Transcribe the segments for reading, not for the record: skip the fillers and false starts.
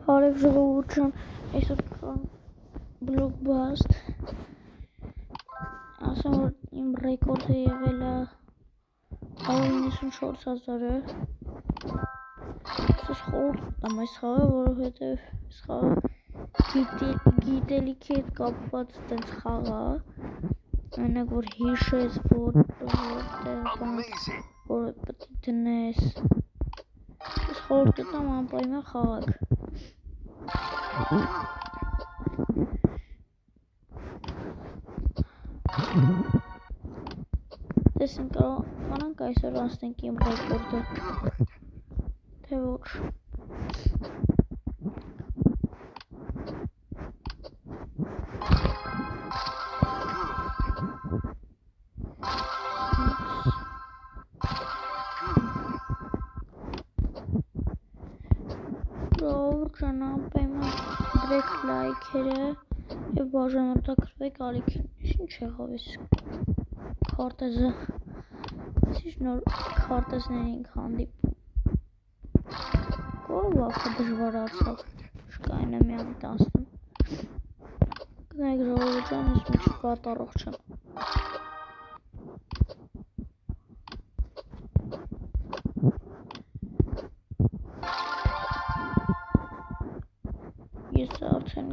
Բարև ժողովուրդ ջան, այսօր կան բլոկբաստ, ասեմ որ իմ ռեկորդը եղել է 94,000-ը, ես խորհուրդ տամ այս խաղը, որովհետև այս խաղը գիտելիքի հետ կապված տենց խաղ է, մենակ որ հիշես որտեղ որ պետք է դնես, ես խորհուրդ տամ անպայման խաղաք։ Տեսնենք կարողանանք այսօր անցնենք իմ ռեկորդը, թե ոչ։ Ժողովուրդ ջան, անպայման դրեք լայքերը և բաժանորդագրվեք ալիքին։ Ինչ եղավ այս քարտեզը, ինչ նոր քարտեզներ ենք հանդիպում, ով վախը դժվարացավ, շկային է միան 10, կնայք ժողովուրդ ջան, ես մինչ կատարող չեմ։ Ես արդեն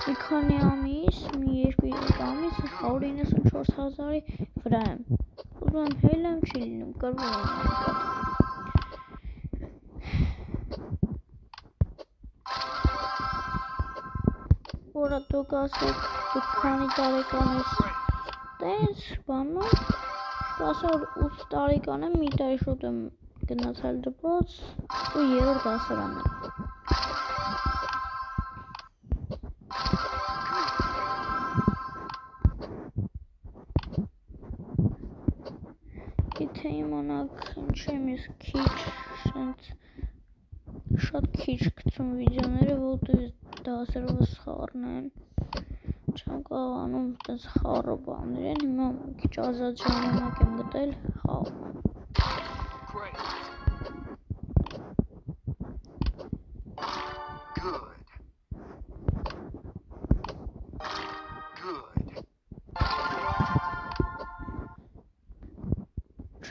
մի քանի ամիս, մի 2-3 ամիս 194,000-ի վրա եմ, ուզում եմ հելեմ չի լինում, կրվում եմ անպատ։ Որը դուք ասեք, դուք քանի տարեկան ես, տենց բանում, ասա որ 8 տարեկան եմ, մի տարի շուտ եմ գնացել դպրոց ու 3-րդ դասարան եմ։ Եթե իմանաք ինչ եմ ես շատ քիչ գցում վիդեոները, որտեղ դասերովս խառնեմ, չեմ կարողանում տենց խառը բաներ են, հիմա քիչ ազատ ժամանակ եմ գտել խաղում եմ։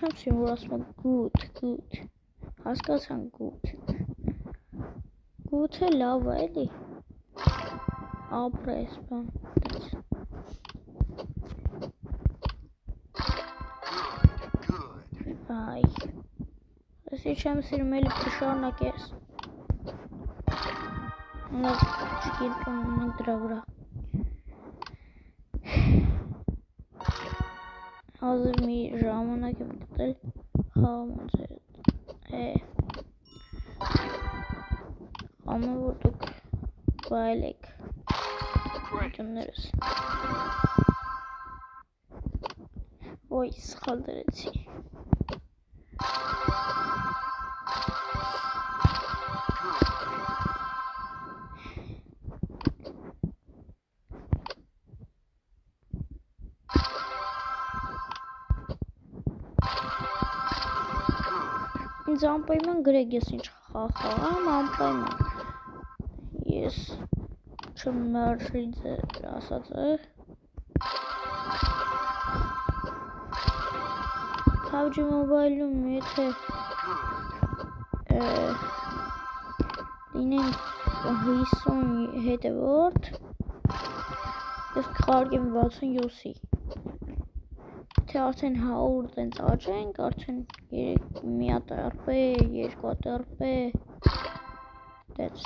Չեմ սիրում, որ ասում եմ good, հասկացան good, good-ը լավ է էլի, ապրես բան, տենց։ Այ, ես չեմ սիրում էլի կշարունակես, նոր չկիրպում ենք դրա վրա։ Հազիվ մի ժամանակ եմ գտել խաղում ոնց է, խաղում որ դուք վայելեք վիդեոներս։ Ոյ, սխալ դրեցի։ Ինձ անպայման գրեք ես ինչ խաղամ, անպայման, ես չմերժի ձեր ասածը, PUBG Mobile-ում եթե լինենք 50 հետևորդ, ես կխաղարկեմ 67-ի, թե արդեն 100 տենց աճենք, արդեն մի հատ RP, 2 հատ RP, տենց։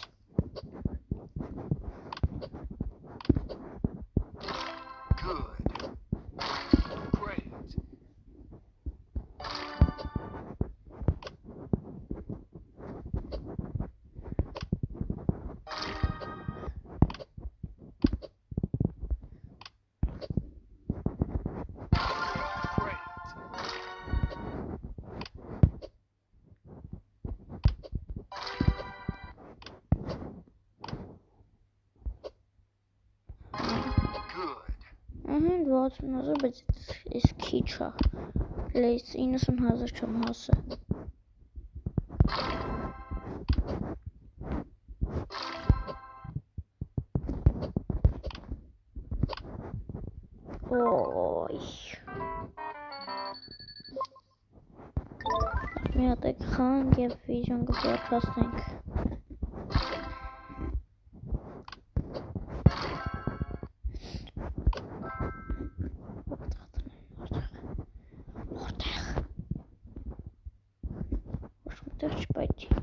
Ահեն 60,000, բայց ես քիչ է, լեյս 90,000 չեմ հասը։ Ոյ։ Մի հատ էկրան և վիդեոն կպրոդքասթենք։ Որտեղ չպայթի։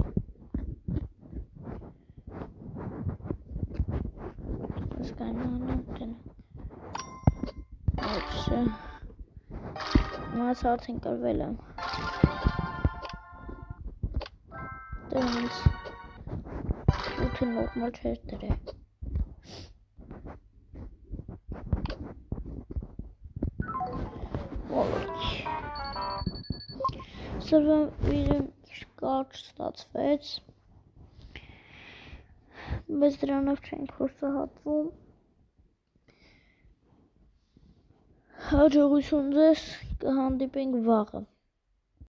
Մաս արդեն կրվել եմ։ Դե ինձ ութը նորմալ չէր դրե։ Սրվան վիրում կարճ ստացվեց, բայց դրանով չենք հուսահատվում։ Հաջողություն ձեզ, կհանդիպենք վաղը։